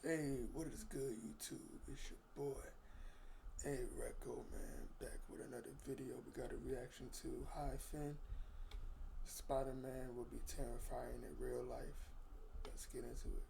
Hey, what is good, YouTube? It's your boy, A Recco, man, back with another video. We got a reaction to Finn. Spider-Man will be terrifying in real life. Let's get into it.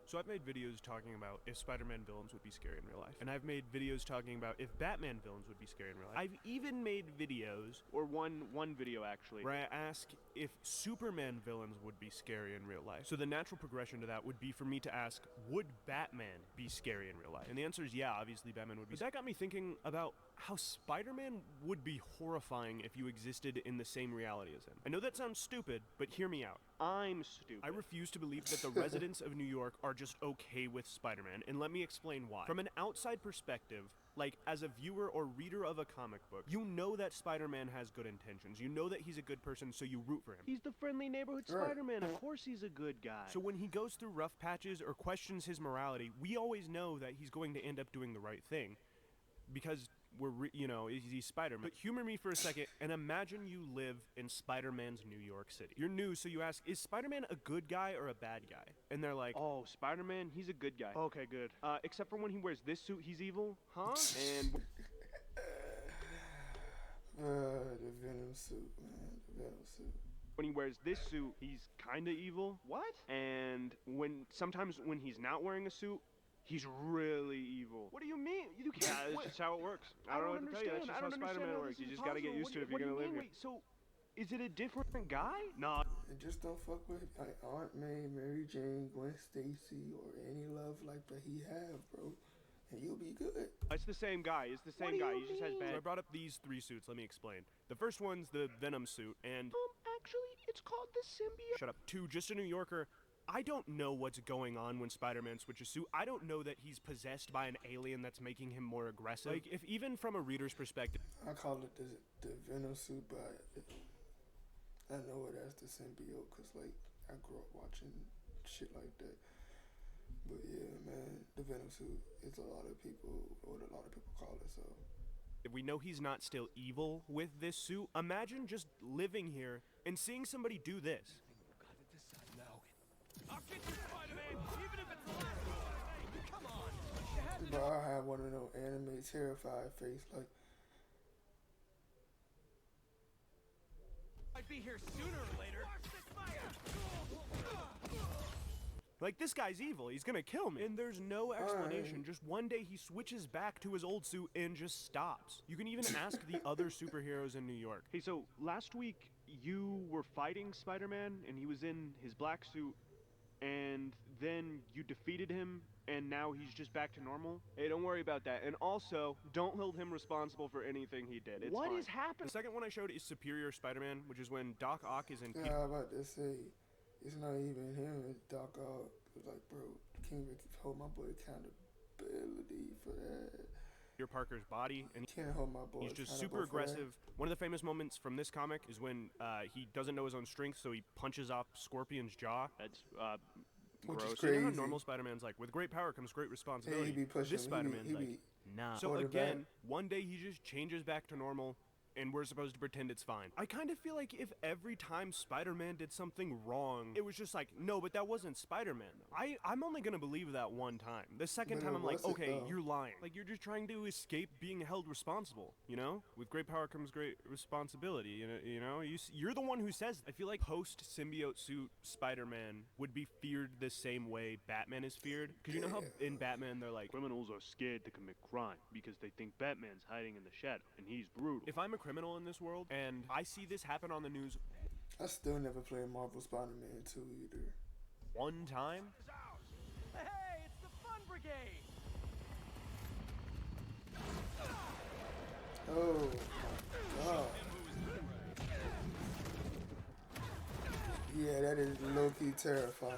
So I've made videos talking about if Spider-Man villains would be scary in real life. And I've made videos talking about if Batman villains would be scary in real life. I've even made videos, or one video actually, where I ask if Superman villains would be scary in real life. So the natural progression to that would be for me to ask, would Batman be scary in real life? And the answer is yeah, obviously Batman would be. But that got me thinking about how Spider-Man would be horrifying if you existed in the same reality as him. I know that sounds stupid, but hear me out. I'm stupid. I refuse to believe that the residents of New York are just okay with Spider-Man, and let me explain why. From an outside perspective, like as a viewer or reader of a comic book, you know that Spider-Man has good intentions. You know that he's a good person, so you root for him. He's the friendly neighborhood Spider-Man. Of course he's a good guy. So when he goes through rough patches or questions his morality, we always know that he's going to end up doing the right thing. Because he's Spider-Man. But humor me for a second and imagine you live in Spider-Man's New York City. You're new, so you ask, is Spider-Man a good guy or a bad guy? And they're like, oh, Spider-Man, he's a good guy. Okay, good. Except for when he wears this suit, he's evil, huh? And The Venom suit, man. The Venom suit. when he wears this suit, he's kinda evil. What? And sometimes when he's not wearing a suit, he's really evil. What do you mean? You can't. Yeah, that's just how it works. I don't know what to tell you. That's just how Spider-Man works. You just gotta get used to it if you're gonna live here. Wait, so is it a different guy? Nah. And just don't fuck with Aunt May, Mary Jane, Gwen Stacy, or any love like that he have, bro. And you'll be good. It's the same guy. It's the same guy. He just has bad. So I brought up these three suits. Let me explain. The first one's the Venom suit, and actually, it's called the symbiote. Shut up. Two, just a New Yorker. I don't know what's going on when Spider-Man switches suit. I don't know that he's possessed by an alien that's making him more aggressive. Like, if even from a reader's perspective, I call it the Venom suit, but I know it as the symbiote because, like, I grew up watching shit like that. But yeah, man, the Venom suit is what a lot of people call it, so. if we know he's not still evil with this suit, imagine just living here and seeing somebody do this. You've got to decide now. I'll get you, Spider-Man, even if it's the last one. Hey, come on. But I have one of those anime terrified face, like. I'd be here sooner or later. Like, this guy's evil, he's gonna kill me. And there's no explanation, just one day he switches back to his old suit and just stops. You can even ask the other superheroes in New York. Hey, so last week you were fighting Spider-Man and he was in his black suit, and then you defeated him and now he's just back to normal? Hey, don't worry about that. And also, don't hold him responsible for anything he did. What is happening? The second one I showed is Superior Spider-Man, which is when Doc Ock is in... Yeah, I'm about to say, it's not even him, it's Doc Ock. It's like, bro, can't even hold my boy accountability for that. Peter Parker's body, and Can't hold my boy. he's just super aggressive. One of the famous moments from this comic is when he doesn't know his own strength, so he punches off Scorpion's jaw. That's Which gross. is crazy. You know how normal Spider-Man's like, with great power comes great responsibility. He be pushing. This Spider-Man's like, nah. So again, one day he just changes back to normal, and we're supposed to pretend it's fine. I kind of feel like if every time Spider-Man did something wrong, it was just like, no, but that wasn't Spider-Man. I'm only gonna believe that one time. The second time I'm like, okay, you're lying. Like, you're just trying to escape being held responsible, you know? With great power comes great responsibility, you know? You're the one who says, I feel like post-symbiote suit Spider-Man would be feared the same way Batman is feared. Because you know how in Batman they're like, criminals are scared to commit crime because they think Batman's hiding in the shadow and he's brutal. If I'm a criminal in this world and I see this happen on the news I still never played Marvel Spider-Man 2 either. one time, Hey, it's the Fun Brigade. Oh my god. Yeah, that is low-key terrifying.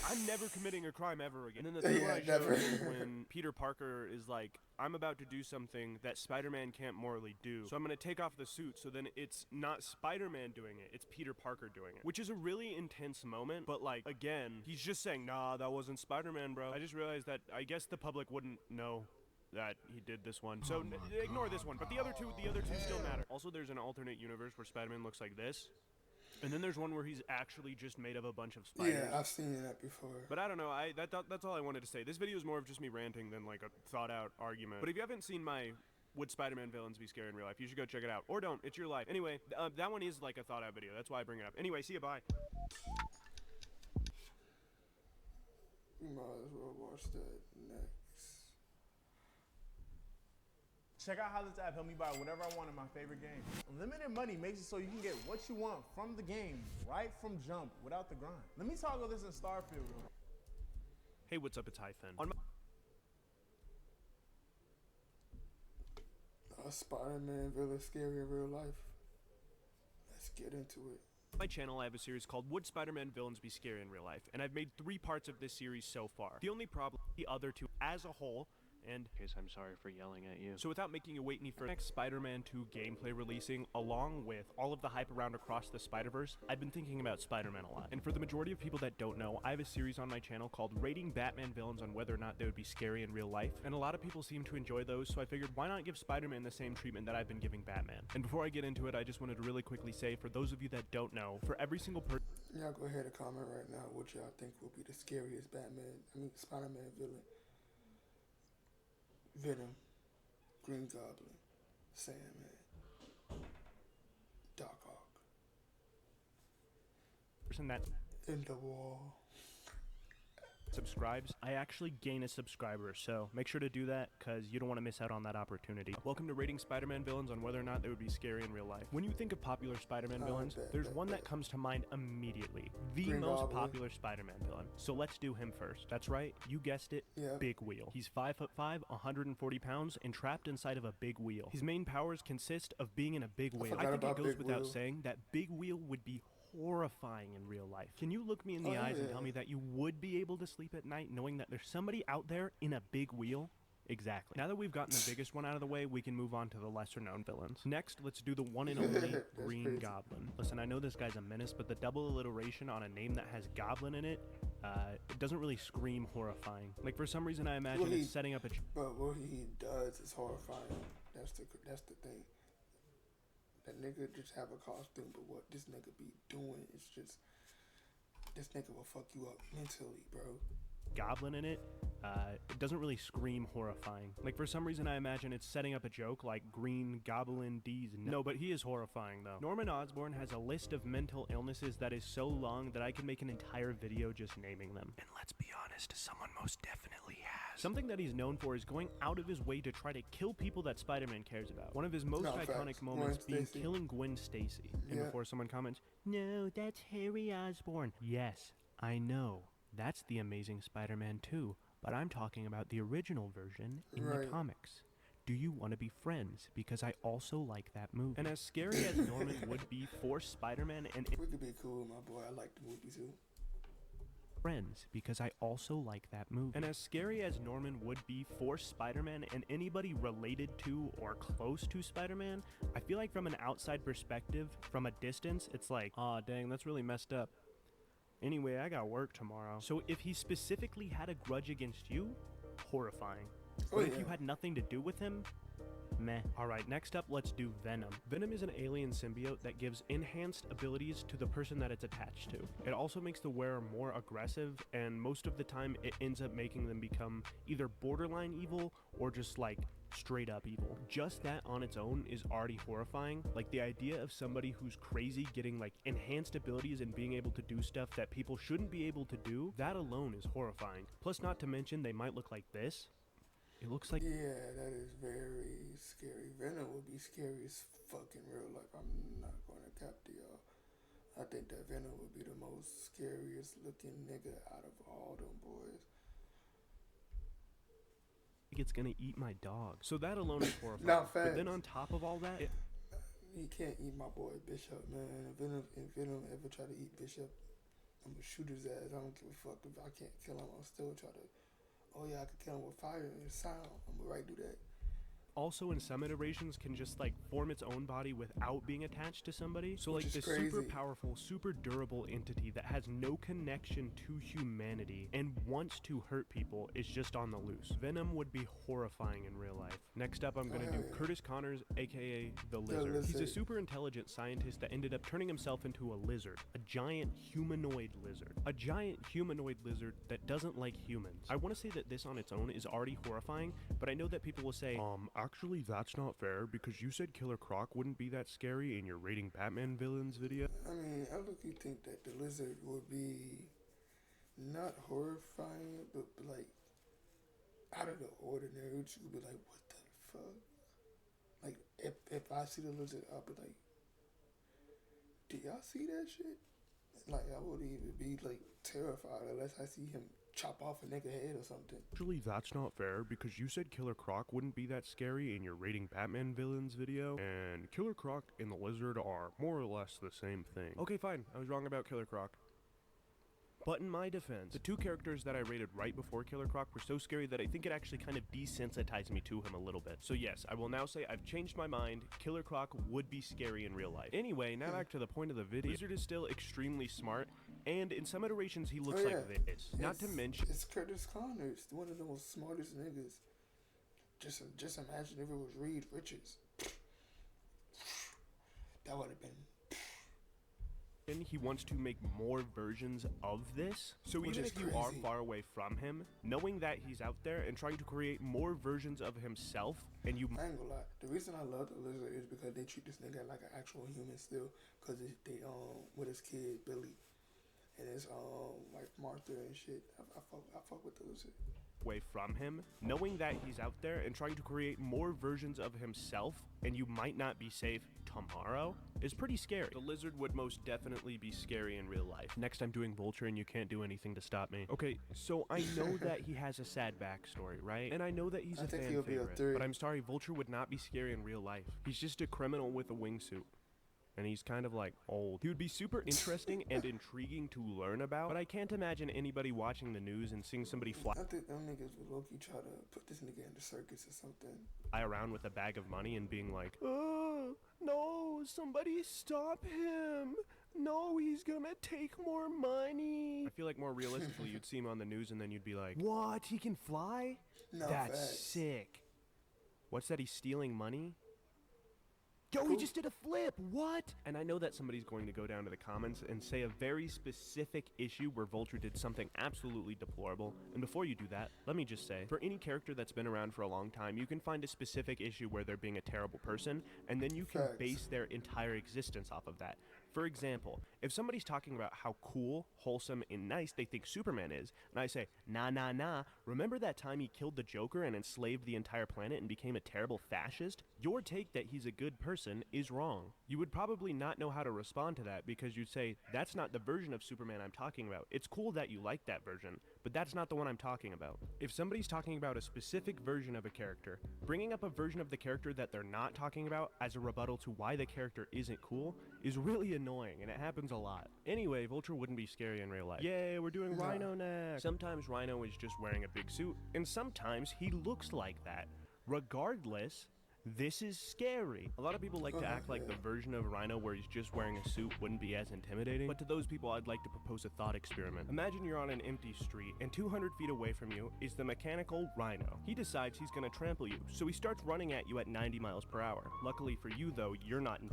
I'm never committing a crime ever again. And then the thing I showed is when Peter Parker is like, I'm about to do something that Spider-Man can't morally do, so I'm gonna take off the suit, so then it's not Spider-Man doing it, it's Peter Parker doing it. Which is a really intense moment, but like, again, he's just saying, nah, that wasn't Spider-Man, bro. I just realized that I guess the public wouldn't know that he did this one. So ignore this one, but the other two still matter. Also, there's an alternate universe where Spider-Man looks like this. And then there's one where he's actually just made of a bunch of spiders. Yeah, I've seen that before. But I don't know, that's all I wanted to say. This video is more of just me ranting than like a thought out argument. But if you haven't seen my Would Spider-Man Villains Be Scary in Real Life, you should go check it out. Or don't, it's your life. Anyway, that one is like a thought out video. That's why I bring it up. Anyway, see ya, bye. We might as well watch that next. Check out how this app helped me buy whatever I want in my favorite game. Unlimited money makes it so you can get what you want from the game, right from jump, without the grind. Let me toggle this in Starfield real quick. Hey, what's up? It's Hyphen. On Spider-Man villain scary in real life. Let's get into it. my channel, I have a series called Would Spider-Man Villains Be Scary in Real Life? And I've made 3 parts of this series so far. The only problem, the other 2 as a whole, and in case I'm sorry for yelling at you. So without making you wait any further, next Spider-Man 2 gameplay releasing, along with all of the hype around Across the Spider-Verse, I've been thinking about Spider-Man a lot. And for the majority of people that don't know, I have a series on my channel called Rating Batman Villains on Whether or Not They Would Be Scary in Real Life. And a lot of people seem to enjoy those, so I figured why not give Spider-Man the same treatment that I've been giving Batman. And before I get into it, I just wanted to really quickly say, for those of you that don't know, for every single person, Y'all go ahead and comment right now what y'all think will be the scariest Spider-Man villain. Venom, Green Goblin, Sandman, Doc Ock. person that In the wall. subscribes, I actually gain a subscriber, so make sure to do that because you don't want to miss out on that opportunity. Welcome to Rating Spider-Man Villains on Whether or Not They Would Be Scary in Real Life. When you think of popular Spider-Man villains, there's one that comes to mind immediately. The Green most Goblin. popular Spider-Man villain. So let's do him first. That's right, you guessed it, Yeah. Big Wheel. He's 5'5", 140 pounds, and trapped inside of a big wheel. His main powers consist of being in a big wheel. forgot I think it about goes Big without Wheel. saying that Big Wheel would be horrifying in real life. Can you look me in the eyes and tell me that you would be able to sleep at night knowing that there's somebody out there in a big wheel? Exactly. Now that we've gotten the biggest one out of the way, we can move on to the lesser known villains. Next, let's do the one and only Green crazy. Goblin. Listen, I know this guy's a menace, but the double alliteration on a name that has Goblin in it, it doesn't really scream horrifying. Like, for some reason, I imagine Well, it's setting up a... But what he does is horrifying. That's the thing. That nigga just have a costume, but what this nigga be doing is just, this nigga will fuck you up mentally, bro. Goblin in it, it doesn't really scream horrifying. Like, for some reason, I imagine it's setting up a joke like Green Goblin D's. No, but he is horrifying, though. Norman Osborn has a list of mental illnesses that is so long that I can make an entire video just naming them. And let's be honest, someone most definitely has. Something that he's known for is going out of his way to try to kill people that Spider-Man cares about. One of his most No, iconic facts. moments Gwen being Stacy. killing Gwen Stacy. And Yeah. before someone comments, "No, that's Harry Osborn." Yes, I know. That's the Amazing Spider-Man 2, but I'm talking about the original version in the Right. comics. Do you want to be friends? Because I also like that movie. And as scary as Norman would be for Spider-Man and We could be cool, my boy. I like the movie too. friends, because I also like that movie. And as scary as Norman would be for Spider-Man and anybody related to or close to Spider-Man, I feel like from an outside perspective, from a distance, it's like, aw, dang, that's really messed up. Anyway, I got work tomorrow. So if he specifically had a grudge against you, horrifying. Oh, But if yeah. you had nothing to do with him, meh. Alright, next up, let's do Venom. Venom is an alien symbiote that gives enhanced abilities to the person that it's attached to. It also makes the wearer more aggressive, and most of the time it ends up making them become either borderline evil or just like straight up evil. Just that on its own is already horrifying. Like, the idea of somebody who's crazy getting like enhanced abilities and being able to do stuff that people shouldn't be able to do, that alone is horrifying. Plus, not to mention, they might look like this. It looks like Yeah, that is very scary. Venom would be scary as fuck in real life. I'm not gonna cap to y'all. I think that Venom would be the most scariest looking nigga out of all them boys. it's gonna eat my dog. So that alone is horrifying. Not But then facts. on top of all that, You can't eat my boy Bishop, man. If Venom ever try to eat Bishop, I'm gonna shoot his ass. I don't give a fuck if I can't kill him. I'll still try to. Oh yeah, I can kill him with fire and sound. I'm gonna right do that. also in some iterations can just like form its own body without being attached to somebody. So like Which is this super crazy. powerful, super durable entity that has no connection to humanity and wants to hurt people is just on the loose. Venom would be horrifying in real life. Next up, I'm gonna do yeah. Curtis Connors, aka the Lizard. He's a Lizard. super intelligent scientist that ended up turning himself into a lizard, a giant humanoid lizard. A giant humanoid lizard that doesn't like humans. I want to say that this on its own is already horrifying, but I know that people will say, actually that's not fair because you said Killer Croc wouldn't be that scary in your rating Batman villains video. I mean, I look, you think that the lizard would be not horrifying, but like out of the ordinary. Which you would be like, what the fuck? Like, if I see the lizard, I'll be like, do y'all see that shit? Like, I wouldn't even be like terrified unless I see him chop off a nigga head or something. Actually, that's not fair because you said Killer Croc wouldn't be that scary in your rating Batman villains video, and Killer Croc and the Lizard are more or less the same thing. Okay, fine. I was wrong about Killer Croc. But in my defense, the two characters that I rated right before Killer Croc were so scary that I think it actually kind of desensitized me to him a little bit. So yes, I will now say I've changed my mind. Killer Croc would be scary in real life. Anyway, now back to the point of the video. Lizard is still extremely smart, and in some iterations he looks like this. Not to mention... It's Curtis Connors, one of the most smartest niggas. Just imagine if it was Reed Richards. That would have been... He wants to make more versions of this. So Which even is if you are crazy. far away from him, knowing that he's out there and trying to create more versions of himself, and you... I ain't gonna lie. The reason I love the Lizard is because they treat this nigga like an actual human still. Cause they with his kid Billy, and his wife Martha and shit. I fuck with the Lizard. away from him, knowing that he's out there and trying to create more versions of himself, and you might not be safe tomorrow, is pretty scary. The Lizard would most definitely be scary in real life. Next, I'm doing Vulture and you can't do anything to stop me. Okay, so I know that he has a sad backstory, right? And I know that he's I a think fan he'll be a favorite, three. but I'm sorry, Vulture would not be scary in real life. He's just a criminal with a wingsuit. And he's kind of like old. He would be super interesting and intriguing to learn about, but I can't imagine anybody watching the news and seeing somebody fly I think them niggas would low-key try to put this nigga in the circus or something. around with a bag of money and being like, oh, no, somebody stop him. No, he's gonna take more money. I feel like more realistically, you'd see him on the news and then you'd be like, what? He can fly? No, That's facts. sick. What's that? He's stealing money? Yo, he Cool. just did a flip. What? And I know that somebody's going to go down to the comments and say a very specific issue where Vulture did something absolutely deplorable. And before you do that, let me just say, for any character that's been around for a long time, you can find a specific issue where they're being a terrible person, and then you can Facts. base their entire existence off of that. For example, if somebody's talking about how cool, wholesome, and nice they think Superman is, and I say, nah, nah, nah, remember that time he killed the Joker and enslaved the entire planet and became a terrible fascist? Your take that he's a good person is wrong. You would probably not know how to respond to that because you'd say, that's not the version of Superman I'm talking about. It's cool that you like that version, but that's not the one I'm talking about. If somebody's talking about a specific version of a character, bringing up a version of the character that they're not talking about as a rebuttal to why the character isn't cool is really annoying, and it happens a lot. Anyway, Vulture wouldn't be scary in real life. Yay, we're doing Nah. Rhino next. Sometimes Rhino is just wearing a big suit, and sometimes he looks like that. Regardless, this is scary. A lot of people like to act like the version of Rhino where he's just wearing a suit wouldn't be as intimidating, but to those people I'd like to propose a thought experiment. Imagine you're on an empty street and 200 feet away from you is the mechanical Rhino. He decides he's gonna trample you, so he starts running at you at 90 miles per hour. Luckily for you though, you're not Man,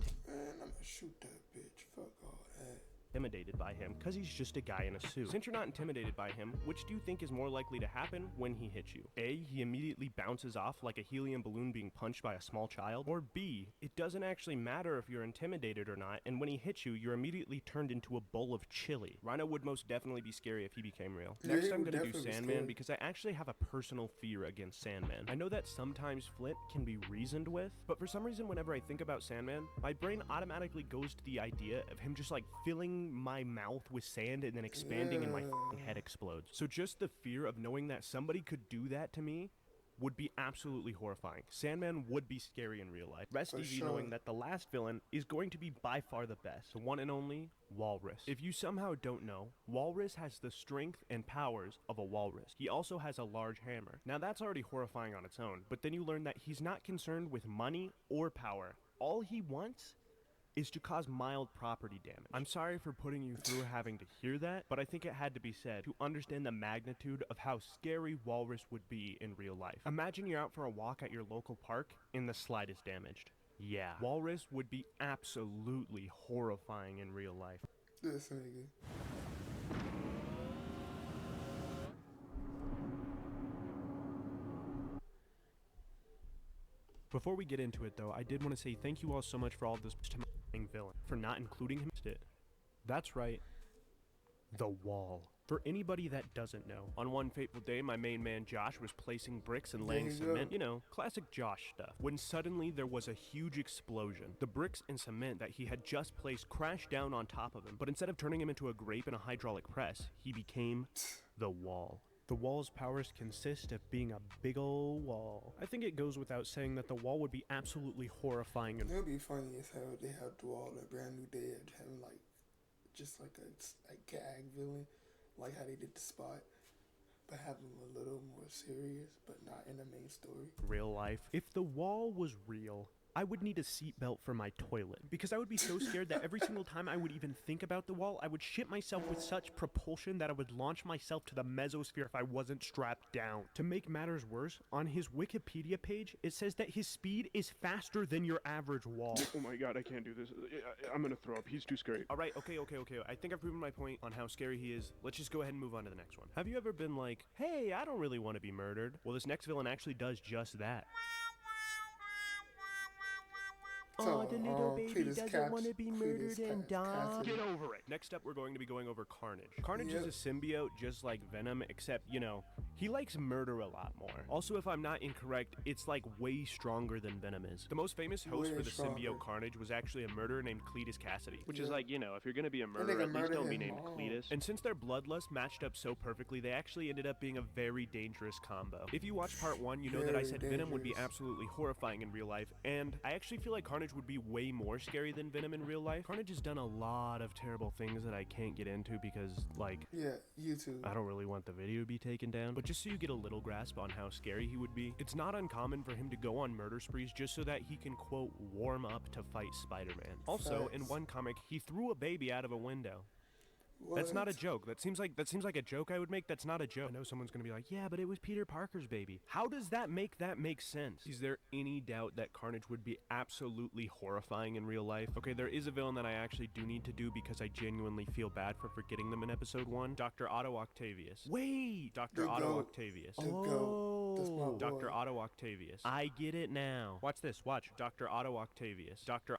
I'ma shoot that bitch. Fuck all that. intimidated by him because he's just a guy in a suit. Since you're not intimidated by him, which do you think is more likely to happen when he hits you? A, he immediately bounces off like a helium balloon being punched by a small child? Or B, it doesn't actually matter if you're intimidated or not, and when he hits you, you're immediately turned into a bowl of chili. Rhino would most definitely be scary if he became real. Yeah, Next, he I'm would gonna do definitely be Sandman scary. because I actually have a personal fear against Sandman. I know that sometimes Flint can be reasoned with, but for some reason, whenever I think about Sandman, my brain automatically goes to the idea of him just like filling my mouth with sand and then expanding and my Yeah. f***ing head explodes. So just the fear of knowing that somebody could do that to me would be absolutely horrifying. Sandman would be scary in real life. Rest For easy sure. knowing that the last villain is going to be by far the best. The one and only Walrus. If you somehow don't know, Walrus has the strength and powers of a walrus. He also has a large hammer. Now that's already horrifying on its own, but then you learn that he's not concerned with money or power. All he wants is to cause mild property damage. I'm sorry for putting you through having to hear that, but I think it had to be said to understand the magnitude of how scary Walrus would be in real life. Imagine you're out for a walk at your local park and the slide is damaged. Yeah, Walrus would be absolutely horrifying in real life. This nigga. Before we get into it though, I did want to say thank you all so much for all this to my villain, for not including him. That's right, the Wall. For anybody that doesn't know, on one fateful day, my main man Josh was placing bricks and laying There you cement, go. you know, classic Josh stuff, when suddenly there was a huge explosion. The bricks and cement that he had just placed crashed down on top of him, but instead of turning him into a grape in a hydraulic press, he became the Wall. The Wall's powers consist of being a big ol' wall. I think it goes without saying that the Wall would be absolutely horrifying and It would be funny as hell if they had the Wall a brand new day and having like just like a gag villain, like how they did the Spot, but have him a little more serious, but not in the main story. real life. If the Wall was real, I would need a seatbelt for my toilet, because I would be so scared that every single time I would even think about the Wall, I would shit myself with such propulsion that I would launch myself to the mesosphere if I wasn't strapped down. To make matters worse, on his Wikipedia page, it says that his speed is faster than your average wall. Oh my god, I can't do this. I'm gonna throw up. He's too scary. Alright, okay. I think I've proven my point on how scary he is. Let's just go ahead and move on to the next one. Have you ever been like, hey, I don't really want to be murdered? Well, this next villain actually does just that. So, the little baby Cletus doesn't Caps- want to be Cletus murdered and Ca- die. Cassidy. Get over it. Next up, we're going to be going over Carnage. Carnage Yep. is a symbiote just like Venom, except, you know, he likes murder a lot more. Also, if I'm not incorrect, it's like way stronger than Venom is. The most famous host Way for the stronger. symbiote Carnage was actually a murderer named Cletus Cassidy. Which Yeah. is like, you know, if you're gonna be a nigga murderer, at least murdered don't be his named mom. Cletus. And since their bloodlust matched up so perfectly, they actually ended up being a very dangerous combo. If you watched part 1, you know that I Very said Venom would be dangerous. absolutely horrifying in real life, and I actually feel like Carnage would be way more scary than Venom in real life. Carnage has done a lot of terrible things that I can't get into because, like, Yeah, YouTube. I don't really want the video to be taken down, but just so you get a little grasp on how scary he would be, it's not uncommon for him to go on murder sprees just so that he can, quote, warm up to fight Spider-Man. Also, in Facts. one comic, he threw a baby out of a window. That's not a What? joke. That seems like a joke I would make. That's not a joke. I know someone's gonna be like, yeah, but it was Peter Parker's baby. How does that make sense? Is there any doubt that Carnage would be absolutely horrifying in real life? Okay, there is a villain that I actually do need to do because I genuinely feel bad for forgetting them in episode 1. Dr. Otto Octavius. Wait! Dr. The Otto goat. Octavius. The goat. That's my boy. Dr. Otto Octavius. I get it now. Watch this. Watch. Dr. Otto Octavius. Dr.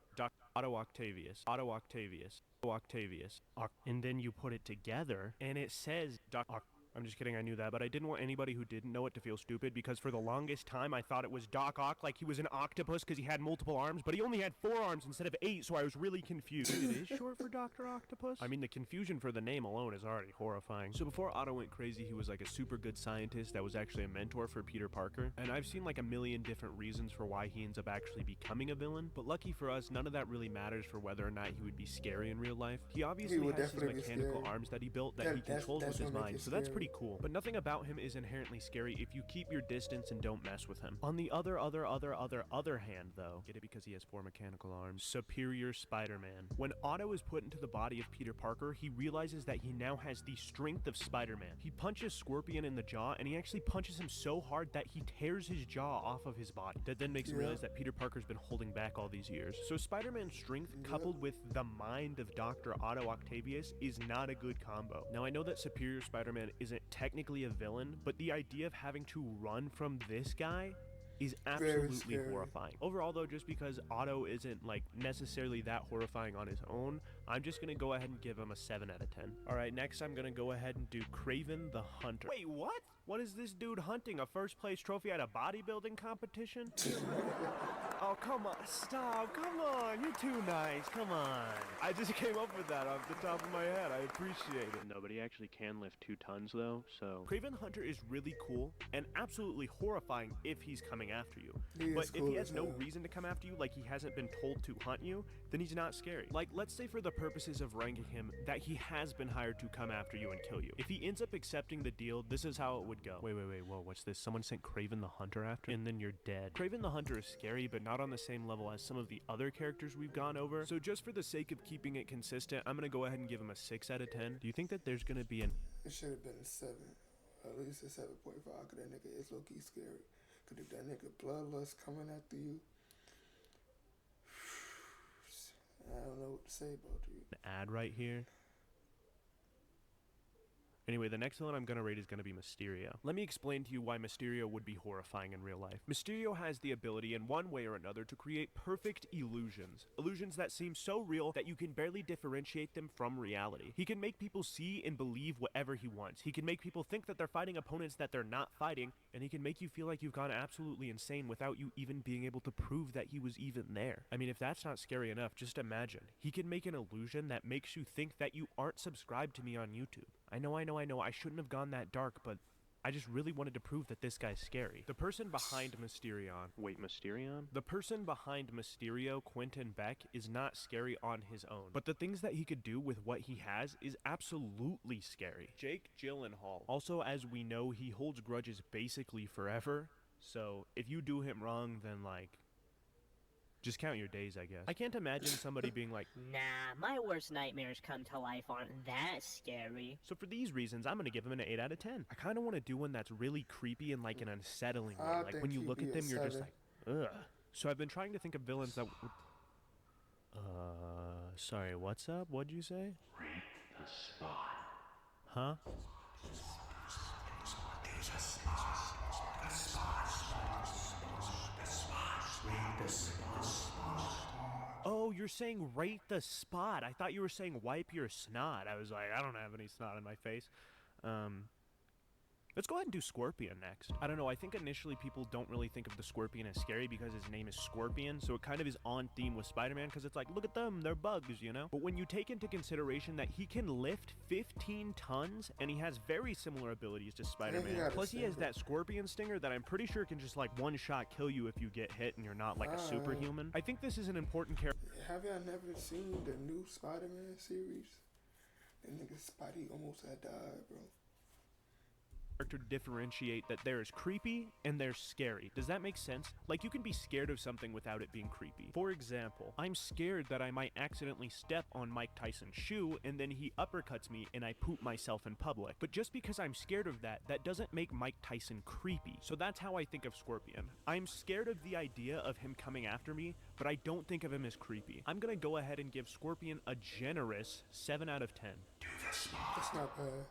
Otto Octavius. Otto Octavius. Octavius. And then you put it together, and it says I'm just kidding, I knew that, but I didn't want anybody who didn't know it to feel stupid because for the longest time I thought it was Doc Ock, like he was an octopus because he had multiple arms, but he only had 4 arms instead of 8, so I was really confused. It is short for Dr. Octopus? I mean, the confusion for the name alone is already horrifying. So before Otto went crazy, he was like a super good scientist that was actually a mentor for Peter Parker, and I've seen like a million different reasons for why he ends up actually becoming a villain, but lucky for us, none of that really matters for whether or not he would be scary in real life. He obviously would has his definitely be mechanical scary. arms that he built that That- he that's- controls that's with his what makes mind, it so that's scary. pretty cool. But nothing about him is inherently scary if you keep your distance and don't mess with him. On the other hand, though, get it because he has 4 mechanical arms, Superior Spider-Man. When Otto is put into the body of Peter Parker, he realizes that he now has the strength of Spider-Man. He punches Scorpion in the jaw, and he actually punches him so hard that he tears his jaw off of his body. That then makes him Yeah. realize that Peter Parker's been holding back all these years. So Spider-Man's strength coupled with the mind of Dr. Otto Octavius is not a good combo. Now I know that Superior Spider-Man isn't technically a villain, but the idea of having to run from this guy is absolutely scary. horrifying. Overall though, just because Otto isn't like necessarily that horrifying on his own, I'm just gonna go ahead and give him a 7 out of 10. All right, next I'm gonna go ahead and do Kraven the Hunter. Wait, what? What is this dude hunting? A first place trophy at a bodybuilding competition? Oh, come on, stop, come on, you're too nice, come on. I just came up with that off the top of my head, I appreciate it. No, but he actually can lift 2 tons though, so. Kraven Hunter is really cool and absolutely horrifying if he's coming after you. He is But if cool he as has no hell. reason to come after you, like he hasn't been told to hunt you, then he's not scary. Like, let's say for the purposes of ranking him, that he has been hired to come after you and kill you. If he ends up accepting the deal, this is how it would go. Wait, whoa, what's this? Someone sent Kraven the Hunter after, and then you're dead. Kraven the Hunter is scary, but not on the same level as some of the other characters we've gone over. So just for the sake of keeping it consistent, I'm gonna go ahead and give him a 6 out of 10. Do you think that there's gonna be an It should have been a 7. At least a 7.5, cause that nigga is low-key scary. Cause if that nigga bloodlust coming after you, I don't know what to say about you. ad right here? Anyway, the next villain I'm gonna rate is gonna be Mysterio. Let me explain to you why Mysterio would be horrifying in real life. Mysterio has the ability in one way or another to create perfect illusions. Illusions that seem so real that you can barely differentiate them from reality. He can make people see and believe whatever he wants. He can make people think that they're fighting opponents that they're not fighting, and he can make you feel like you've gone absolutely insane without you even being able to prove that he was even there. I mean, if that's not scary enough, just imagine. He can make an illusion that makes you think that you aren't subscribed to me on YouTube. I know, I shouldn't have gone that dark, but I just really wanted to prove that this guy's scary. The person behind Mysterion. Wait, Mysterion? The person behind Mysterio, Quentin Beck, is not scary on his own. But the things that he could do with what he has is absolutely scary. Jake Gyllenhaal. Also, as we know, he holds grudges basically forever. So, if you do him wrong, then like, just count your days, I guess. I can't imagine somebody being like, Nah, my worst nightmares come to life aren't that scary. so for these reasons, I'm gonna give him an 8 out of 10. I kind of want to do one that's really creepy and like an unsettling way. I Like think when you he'd look be at a them, you're just 7. like, ugh. So I've been trying to think of villains that would... Sorry, what's up? What'd you say? Huh? Oh, you're saying rate the spot. I thought you were saying wipe your snot. I was like, I don't have any snot in my face. Let's go ahead and do Scorpion next. I don't know, I think initially people don't really think of the Scorpion as scary because his name is Scorpion, so it kind of is on theme with Spider-Man because it's like, look at them, they're bugs, you know? But when you take into consideration that he can lift 15 tons and he has very similar abilities to Spider-Man, got a plus he has stinger. that Scorpion stinger that I'm pretty sure can just like one-shot kill you if you get hit and you're not like a superhuman. I think this is an important character. Have y'all never seen the new Spider-Man series? That nigga Spidey almost had died, bro. To differentiate that there is creepy and there's scary. Does that make sense? Like, you can be scared of something without it being creepy. For example, I'm scared that I might accidentally step on Mike Tyson's shoe and then he uppercuts me and I poop myself in public. But just because I'm scared of that, that doesn't make Mike Tyson creepy. So that's how I think of Scorpion. I'm scared of the idea of him coming after me, but I don't think of him as creepy. I'm gonna go ahead and give Scorpion a generous 7 out of 10. That's not bad.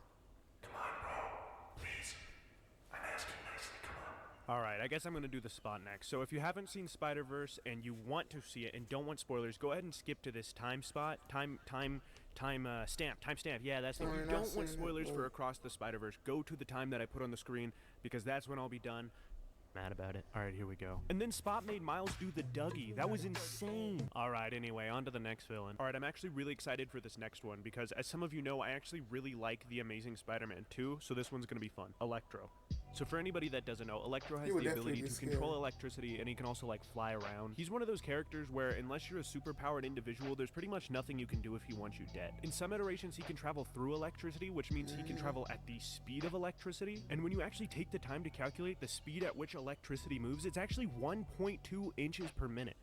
Alright, I guess I'm going to do the spot next. So if you haven't seen Spider-Verse and you want to see it and don't want spoilers, go ahead and skip to this time spot. Timestamp. Yeah, that's it. If you don't want spoilers for Across the Spider-Verse, go to the time that I put on the screen because that's when I'll be done. Mad about it. Alright, here we go. And then Spot made Miles do the Dougie. That was insane. Alright, anyway, on to the next villain. Alright, I'm actually really excited for this next one because as some of you know, I actually really like The Amazing Spider-Man 2, so this one's gonna be fun. Electro. So for anybody that doesn't know, Electro has He would the definitely ability be to scary. control electricity and he can also like fly around. He's one of those characters where unless you're a super-powered individual, there's pretty much nothing you can do if he wants you dead. In some iterations, he can travel through electricity, which means he can travel at the speed of electricity. And when you actually take the time to calculate the speed at which electricity moves, it's actually 1.2 inches per minute.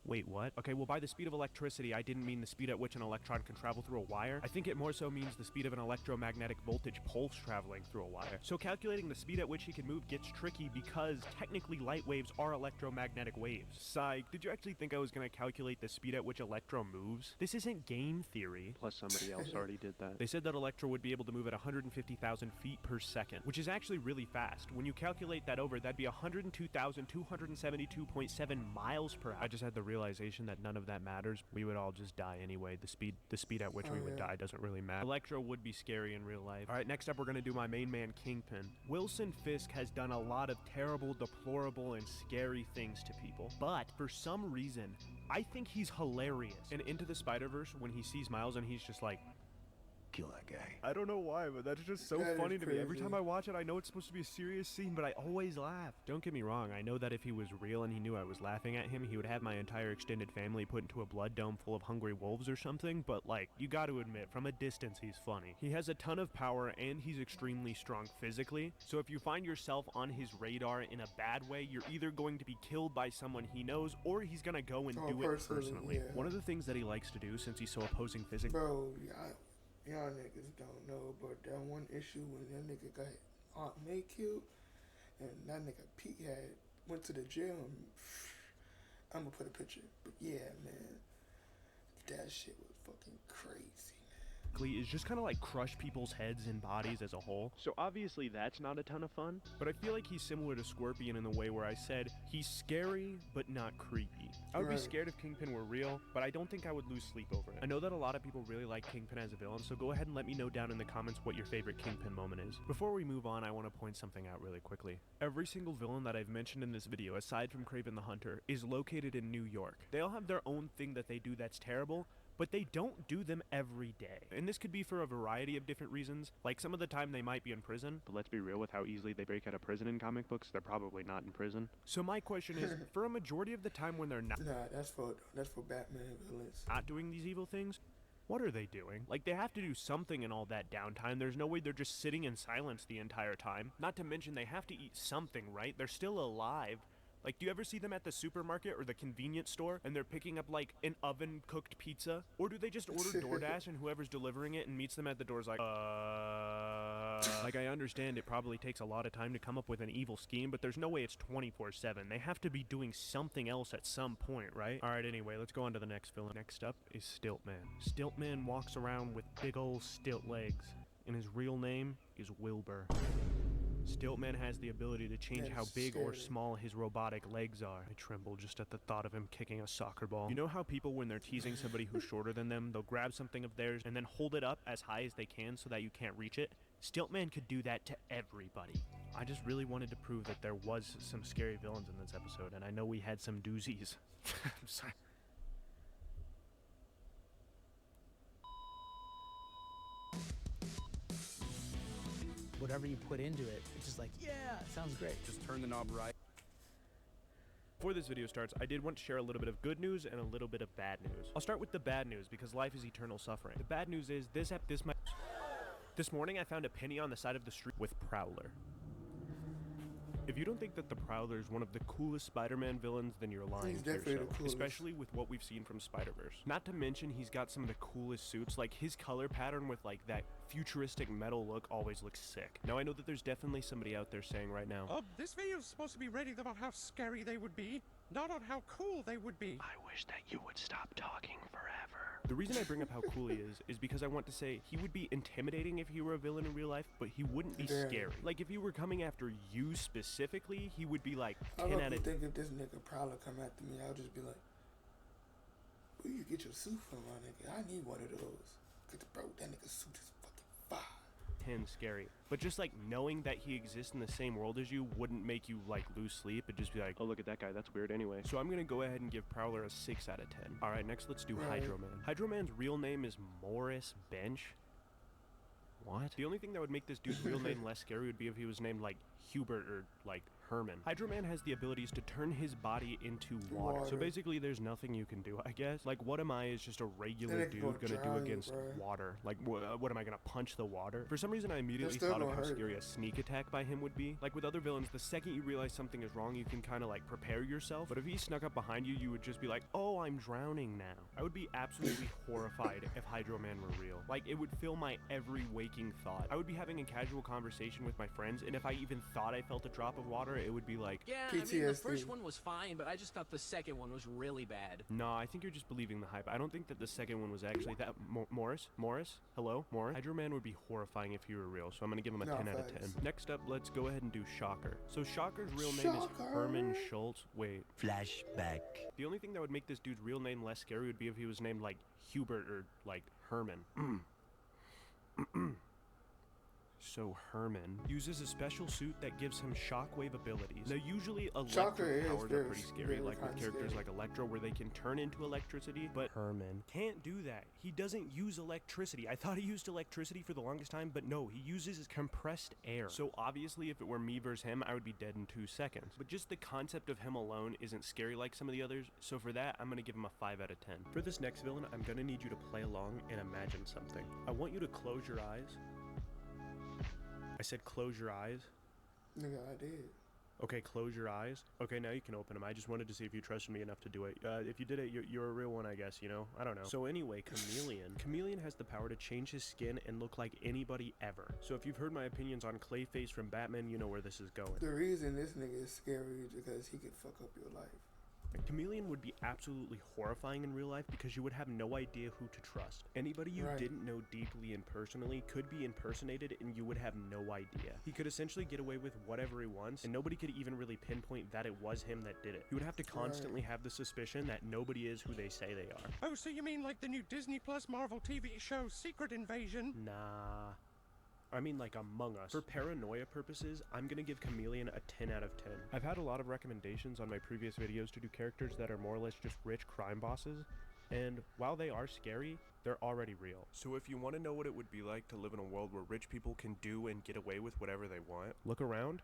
Wait, what? Okay, well, by the speed of electricity, I didn't mean the speed at which an electron can travel through a wire. I think it more so means the speed of an electromagnetic voltage pulse traveling through a wire. So calculating the speed at which he can move gets tricky because technically light waves are electromagnetic waves. Psych, did you actually think I was gonna calculate the speed at which Electro moves? This isn't game theory. Plus somebody else already did that. They said that Electro would be able to move at 150,000 feet per second, which is actually really fast. When you calculate that over, that'd be 102,272.7 miles per hour. I just had the real realization that none of that matters, we would all just die anyway. The speed at which we would die doesn't really matter. Electro would be scary in real life. All right, next up we're gonna do my main man, Kingpin. Wilson Fisk has done a lot of terrible, deplorable, and scary things to people, but for some reason, I think he's hilarious. And Into the Spider-Verse, when he sees Miles and he's just like, Kill that guy. I don't know why, but that's just so That is funny to me. Every crazy. time I watch it, I know it's supposed to be a serious scene, but I always laugh. Don't get me wrong, I know that if he was real and he knew I was laughing at him, he would have my entire extended family put into a blood dome full of hungry wolves or something, but like, you gotta admit, from a distance he's funny. He has a ton of power and he's extremely strong physically, so if you find yourself on his radar in a bad way, you're either going to be killed by someone he knows, or he's gonna go and Oh, do it personally, personally. yeah. One of the things that he likes to do, since he's so opposing physically, Bro, y'all niggas don't know, but that one issue when that nigga got Aunt May killed, and that nigga Pete went to the jail. And, I'm gonna put a picture, but yeah, man, that shit was fucking crazy. is just kind of like crush people's heads and bodies as a whole. So obviously that's not a ton of fun. But I feel like he's similar to Scorpion in the way where I said he's scary but not creepy. I would be Right. scared if Kingpin were real, but I don't think I would lose sleep over it. I know that a lot of people really like Kingpin as a villain, so go ahead and let me know down in the comments what your favorite Kingpin moment is. Before we move on, I want to point something out really quickly. Every single villain that I've mentioned in this video, aside from Kraven the Hunter, is located in New York. They all have their own thing that they do that's terrible, but they don't do them every day. And this could be for a variety of different reasons. Like some of the time they might be in prison. But let's be real, with how easily they break out of prison in comic books, they're probably not in prison. So my question is, for a majority of the time when they're not Nah, that's for Batman villains. doing these evil things, what are they doing? Like, they have to do something in all that downtime. There's no way they're just sitting in silence the entire time. Not to mention they have to eat something, right? They're still alive. Like, do you ever see them at the supermarket or the convenience store and they're picking up, like, an oven-cooked pizza? Or do they just order DoorDash and whoever's delivering it and meets them at the door is like, Like, I understand it probably takes a lot of time to come up with an evil scheme, but there's no way it's 24/7. They have to be doing something else at some point, right? Alright, anyway, let's go on to the next villain. Next up is Stiltman. Stiltman walks around with big ol' stilt legs, and his real name is Wilbur. Stiltman has the ability to change That how is big or scary. small his robotic legs are. I tremble just at the thought of him kicking a soccer ball. You know how people, when they're teasing somebody who's shorter than them, they'll grab something of theirs and then hold it up as high as they can so that you can't reach it? Stiltman could do that to everybody. I just really wanted to prove that there was some scary villains in this episode, and I know we had some doozies. I'm sorry. Whatever you put into it, it's just like, yeah, it sounds great. Just turn the knob right. Before this video starts, I did want to share a little bit of good news and a little bit of bad news. I'll start with the bad news because life is eternal suffering. The bad news is this morning I found a penny on the side of the street with Prowler. If you don't think that the Prowler is one of the coolest Spider-Man villains, then you're lying He's to definitely yourself. the coolest. Especially with what we've seen from Spider-Verse. Not to mention he's got some of the coolest suits, like his color pattern with like that futuristic metal look always looks sick. Now I know that there's definitely somebody out there saying right now, This video is supposed to be rating them on how scary they would be, not on how cool they would be. I wish that you would stop talking forever. the reason I bring up how cool he is because I want to say he would be intimidating if he were a villain in real life, but he wouldn't be Very. scary. Like if he were coming after you specifically, he would be like I 10 love out to of think if this nigga Prowler come after me, I'll just be like, where you get your suit from, my nigga? I need one of those. Cause bro, that nigga suit is fucking fire. 10 scary. But just like knowing that he exists in the same world as you wouldn't make you like lose sleep. It'd just be like, Oh, look at that guy. That's weird anyway. So I'm gonna go ahead and give Prowler a 6 out of 10. Alright, next let's do Right. Hydro Man. Hydro Man's real name is Morris Bench. What? The only thing that would make this dude's real name less scary would be if he was named like Hubert or like Herman. Hydro Man has the abilities to turn his body into water. So Water. basically there's nothing you can do, I guess. Like what am I is just a regular That nigga dude gonna gonna do drown you, against bruh. water? Like what am I gonna punch the water? For some reason I immediately still thought of gonna how hurt. scary a sneak attack by him would be. Like with other villains, the second you realize something is wrong, you can kind of like prepare yourself. But if he snuck up behind you, you would just be like, oh, I'm drowning now. I would be absolutely horrified if Hydro Man were real. Like it would fill my every waking thought. I would be having a casual conversation with my friends, and if I even thought I felt a drop of water, it would be like, Yeah, I mean, the first PTSD. one was fine, but I just thought the second one was really bad. no, I think you're just believing the hype. I don't think that the second one was actually that. Morris? Hello? Morris? Hydro Man would be horrifying if he were real, so I'm gonna give him a No, 10 out of facts. 10. Next up, let's go ahead and do Shocker. So Shocker's real name is Shocker. Herman Schultz. Wait. Flashback. The only thing that would make this dude's real name less scary would be if he was named like Hubert or like Herman. So Herman uses a special suit that gives him shockwave abilities. Now usually Shocker electric is powers are very pretty scary, very like with kinda characters scary. like Electro where they can turn into electricity, but Herman can't do that. He doesn't use electricity. I thought he used electricity for the longest time, but no, he uses compressed air. So obviously if it were me versus him, I would be dead in 2 seconds. But just the concept of him alone isn't scary like some of the others, so for that, I'm gonna give him a 5 out of 10. For this next villain, I'm gonna need you to play along and imagine something. I want you to close your eyes. I said close your eyes. Nigga, I did. Okay, close your eyes. Okay, now you can open them. I just wanted to see if you trusted me enough to do it. If you did it, you're a real one, I guess, you know? I don't know. So anyway, Chameleon. Chameleon has the power to change his skin and look like anybody ever. So if you've heard my opinions on Clayface from Batman, you know where this is going. The reason this nigga is scary is because he could fuck up your life. Chameleon would be absolutely horrifying in real life because you would have no idea who to trust. Anybody you Right. didn't know deeply and personally could be impersonated and you would have no idea. He could essentially get away with whatever he wants and nobody could even really pinpoint that it was him that did it. You would have to constantly have the suspicion that nobody is who they say they are. Oh, so you mean like the new Disney Plus Marvel TV show Secret Invasion? Nah. I mean like Among Us. For paranoia purposes, I'm gonna give Chameleon a 10 out of 10. I've had a lot of recommendations on my previous videos to do characters that are more or less just rich crime bosses, and while they are scary, they're already real. So if you want to know what it would be like to live in a world where rich people can do and get away with whatever they want, look around.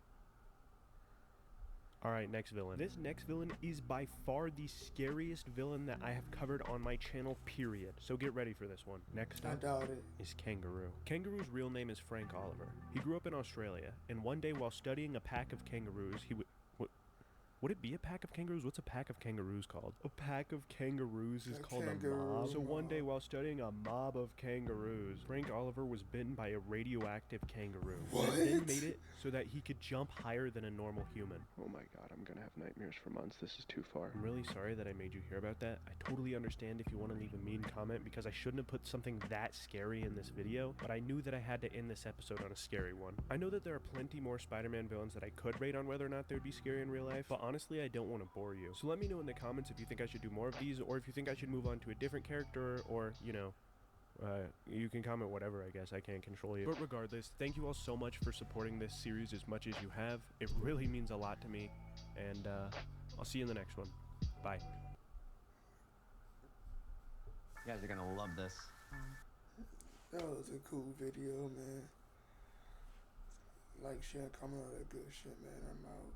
Alright, next villain. This next villain is by far the scariest villain that I have covered on my channel, period. So get ready for this one. Next I up doubt it. is Kangaroo. Kangaroo's real name is Frank Oliver. He grew up in Australia, and one day while studying a pack of kangaroos, he would it be a pack of kangaroos? What's a pack of kangaroos called? A pack of kangaroos is A called a kangaroo mob. So one day mob. while studying a mob of kangaroos, Frank Oliver was bitten by a radioactive kangaroo. What? And then made it so that he could jump higher than a normal human. Oh my god, I'm gonna have nightmares for months. This is too far. I'm really sorry that I made you hear about that. I totally understand if you want to leave a mean comment because I shouldn't have put something that scary in this video, but I knew that I had to end this episode on a scary one. I know that there are plenty more Spider-Man villains that I could rate on whether or not they would be scary in real life, but honestly, I don't want to bore you. So let me know in the comments if you think I should do more of these, or if you think I should move on to a different character, or, you know, you can comment whatever, I guess. I can't control you. But regardless, thank you all so much for supporting this series as much as you have. It really means a lot to me, and I'll see you in the next one. Bye. You guys are gonna love this. That was a cool video, man. Like, share, comment, all that good shit, man. I'm out.